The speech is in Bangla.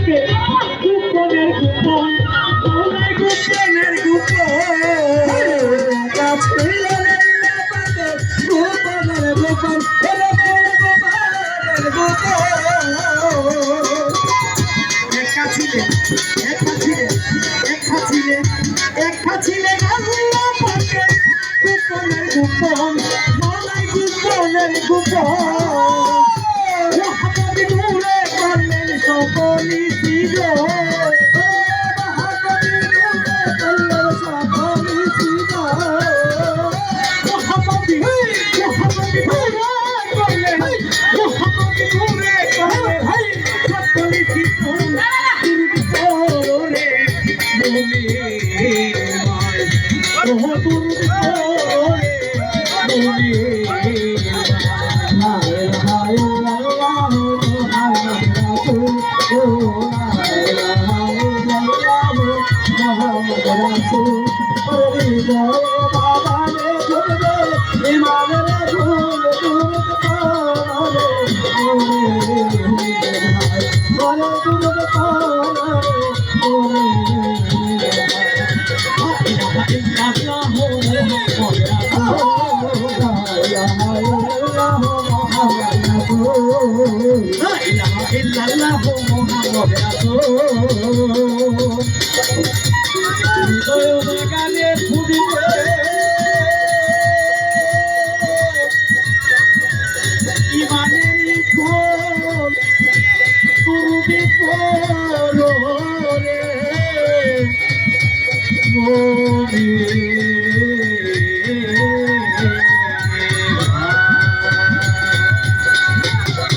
থাকে গোপনের গোপন মৌলাই গোপনের গোপন কাছে গোপনের গোপন একা ছিলে গোপনের গোপন মৌলাই গোপনের গোপন মহাপতি নূরে করলেন সকলি ছিল মহাপতি নূরে করলেন সকলি ছিল মহাপতি নূরে করলেন মহাপতি নূরে করলেন সকলি ছিল দুর্বিপরে নূরে মায় ওহ দুর্বিপরে নূরে গানে ফুদিতে ইমানের ফুল